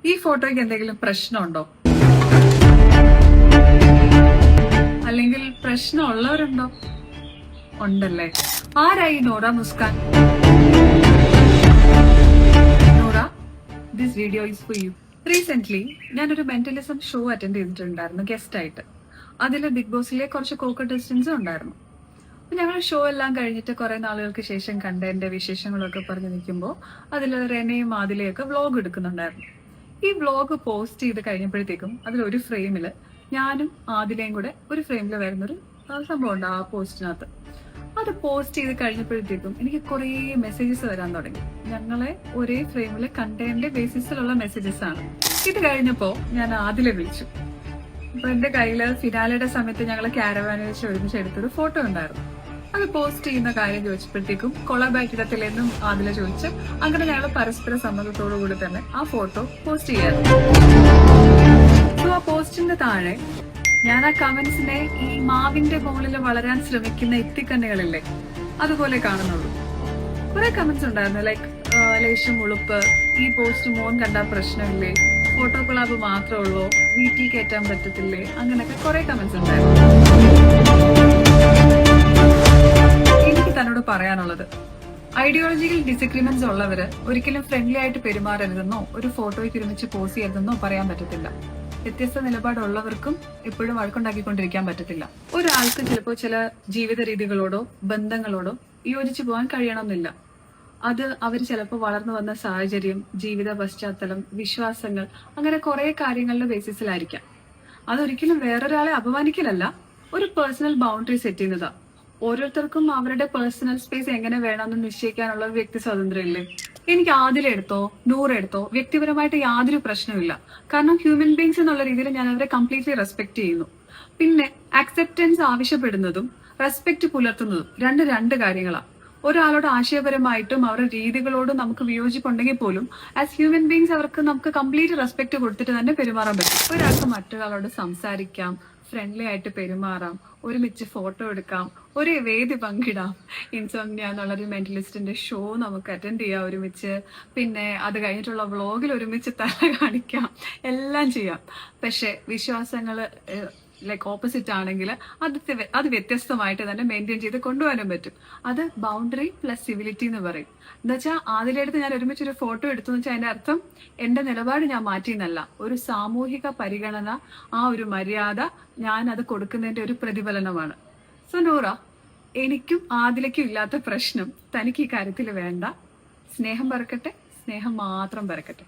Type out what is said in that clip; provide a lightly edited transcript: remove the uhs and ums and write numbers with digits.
ഈ ഫോട്ടോയ്ക്ക് എന്തെങ്കിലും പ്രശ്നമുണ്ടോ? അല്ലെങ്കിൽ പ്രശ്നമുള്ളവരുണ്ടോ? ഉണ്ടല്ലേ. ആരായി Nora Muskan? Nora, this video is for you. Recent ഞാനൊരു മെന്റലിസം ഷോ അറ്റൻഡ് ചെയ്തിട്ടുണ്ടായിരുന്നു ഗസ്റ്റ് ആയിട്ട്. അതിൽ ബിഗ് ബോസിലെ കുറച്ച് കോ കണ്ടസ്റ്റൻസും ഉണ്ടായിരുന്നു. ഞങ്ങൾ ഷോ എല്ലാം കഴിഞ്ഞിട്ട് കുറെ നാളുകൾക്ക് ശേഷം കണ്ട എന്റെ വിശേഷങ്ങളൊക്കെ പറഞ്ഞു നിൽക്കുമ്പോൾ അതിൽ റെനയും ആദിലയൊക്കെ വ്ലോഗ് എടുക്കുന്നുണ്ടായിരുന്നു. ഈ വ്ലോഗ് പോസ്റ്റ് ചെയ്ത് കഴിഞ്ഞപ്പോഴത്തേക്കും അതിലൊരു ഫ്രെയിമില് ഞാനും ആദിലയും കൂടെ ഒരു ഫ്രെയിമിൽ വരുന്നൊരു സംഭവം ഉണ്ട് ആ പോസ്റ്റിനകത്ത്. അത് പോസ്റ്റ് ചെയ്ത് കഴിഞ്ഞപ്പോഴത്തേക്കും എനിക്ക് കുറേ മെസ്സേജസ് വരാൻ തുടങ്ങി. ഞങ്ങളെ ഒരേ ഫ്രെയിമിൽ കണ്ടതിന്റെ ബേസിസിലുള്ള മെസ്സേജസ് ആണ്. ഇത് കഴിഞ്ഞപ്പോ ഞാൻ ആദിലെ വിളിച്ചു. അപ്പൊ എന്റെ കയ്യില് ഫിനാലയുടെ സമയത്ത് ഞങ്ങൾ ക്യാരവാനിൽ വെച്ച് ഒരുമിച്ച് എടുത്തൊരു ഫോട്ടോ ഉണ്ടായിരുന്നു. അത് പോസ്റ്റ് ചെയ്യുന്ന കാര്യം ചോദിച്ചപ്പോഴത്തേക്കും കൊളാബാറ്റിടത്തിലെന്നും ആദില ചോദിച്ച് അങ്ങനെ ഞങ്ങൾ പരസ്പര സമ്മതത്തോടു കൂടി തന്നെ ആ ഫോട്ടോ പോസ്റ്റ് ചെയ്യാറുണ്ട്. സോ ആ പോസ്റ്റിന്റെ താഴെ ഞാൻ ആ കമന്റ്സിനെ ഈ മാവിന്റെ മുകളിൽ വളരാൻ ശ്രമിക്കുന്ന എത്തിക്കണ്ണികളില്ലേ അതുപോലെ കാണുന്നുള്ളൂ. കുറെ കമന്റ്സ് ഉണ്ടായിരുന്നു, ലൈക്ക് ലേശം ഉളുപ്പ്, ഈ പോസ്റ്റ് മോൻ കണ്ടാൽ പ്രശ്നമില്ലേ, ഫോട്ടോ കൊളാബ് മാത്രമേ ഉള്ളൂ, വീട്ടിൽ കയറ്റാൻ പറ്റത്തില്ലേ, അങ്ങനെയൊക്കെ കുറെ കമന്റ്സ് ഉണ്ടായിരുന്നു. എനിക്ക് തന്നോട് പറയാനുള്ളത്, ഐഡിയോളജിക്കൽ ഡിസഗ്രിമെന്റ്സ് ഉള്ളവര് ഒരിക്കലും ഫ്രണ്ട്ലി ആയിട്ട് പെരുമാറരുതെന്നോ ഒരു ഫോട്ടോയ്ക്ക് ഒരുമിച്ച് പോസ് ചെയ്യരുതെന്നോ പറയാൻ പറ്റത്തില്ല. വ്യത്യസ്ത നിലപാടുള്ളവർക്കും എപ്പോഴും വഴക്കുണ്ടാക്കിക്കൊണ്ടിരിക്കാൻ പറ്റത്തില്ല. ഒരാൾക്ക് ചിലപ്പോൾ ചില ജീവിത രീതികളോടോ ബന്ധങ്ങളോടോ യോജിച്ചു പോകാൻ കഴിയണമെന്നില്ല. അത് അവർ ചിലപ്പോൾ വളർന്നു വന്ന സാഹചര്യം, ജീവിത പശ്ചാത്തലം, വിശ്വാസങ്ങൾ, അങ്ങനെ കുറെ കാര്യങ്ങളുടെ ബേസിസിലായിരിക്കാം. അതൊരിക്കലും വേറൊരാളെ അപമാനിക്കലല്ല, ഒരു പേഴ്സണൽ ബൗണ്ടറി സെറ്റ് ചെയ്യുന്നതാ. ഓരോരുത്തർക്കും അവരുടെ പേഴ്സണൽ സ്പേസ് എങ്ങനെ വേണമെന്ന് നിശ്ചയിക്കാനുള്ള വ്യക്തി സ്വാതന്ത്ര്യം ഇല്ലേ? എനിക്ക് ആദിലെടുത്തോ നൂറെടുത്തോ വ്യക്തിപരമായിട്ട് യാതൊരു പ്രശ്നമില്ല. കാരണം ഹ്യൂമൻ ബീങ്സ് എന്നുള്ള രീതിയിൽ ഞാൻ അവരെ കംപ്ലീറ്റ്ലി റെസ്പെക്ട് ചെയ്യുന്നു. പിന്നെ ആക്സെപ്റ്റൻസ് ആവശ്യപ്പെടുന്നതും റെസ്പെക്ട് പുലർത്തുന്നതും രണ്ട് കാര്യങ്ങളാണ്. ഒരാളോട് ആശയപരമായിട്ടും അവരുടെ രീതികളോടും നമുക്ക് വിയോജിപ്പുണ്ടെങ്കിൽ പോലും ആസ് ഹ്യൂമൻ ബീങ്സ് അവർക്ക് നമുക്ക് കംപ്ലീറ്റ് റെസ്പെക്ട് കൊടുത്തിട്ട് തന്നെ പെരുമാറാൻ പറ്റും. ഒരാൾക്ക് മറ്റൊരാളോട് സംസാരിക്കാം, ഫ്രണ്ട്ലി ആയിട്ട് പെരുമാറാം, ഒരുമിച്ച് ഫോട്ടോ എടുക്കാം, ഒരേ വേദി പങ്കിടാം, ഇൻസോംനിയ എന്നുള്ളൊരു മെന്റലിസ്റ്റിന്റെ ഷോ നമുക്ക് അറ്റൻഡ് ചെയ്യാം ഒരുമിച്ച്, പിന്നെ അത് കഴിഞ്ഞിട്ടുള്ള വ്ളോഗിൽ ഒരുമിച്ച് തല കാണിക്കാം, എല്ലാം ചെയ്യാം. പക്ഷെ വിശ്വാസങ്ങള് ലൈക്ക് ഓപ്പോസിറ്റ് ആണെങ്കിൽ അത് വ്യത്യസ്തമായിട്ട് തന്നെ മെയിൻറ്റെയിൻ ചെയ്ത് കൊണ്ടുപോകാനും പറ്റും. അത് ബൗണ്ടറി പ്ലസ് സിവിലിറ്റി എന്ന് പറയും. എന്താ വെച്ചാൽ അതിലെടുത്ത് ഞാൻ ഒരുമിച്ചൊരു ഫോട്ടോ എടുത്തു വെച്ചാൽ അതിന്റെ അർത്ഥം എന്റെ നിലപാട് ഞാൻ മാറ്റിയെന്നല്ല, ഒരു സാമൂഹിക പരിഗണന, ആ ഒരു മര്യാദ ഞാൻ അത് കൊടുക്കുന്നതിന്റെ ഒരു പ്രതിഫലനമാണ്. സോ നൂറ, എനിക്കും ആദിലയ്ക്കും ഇല്ലാത്ത പ്രശ്നം തനിക്ക് ഈ കാര്യത്തിൽ വേണ്ട. സ്നേഹം പറക്കട്ടെ, സ്നേഹം മാത്രം പറക്കട്ടെ.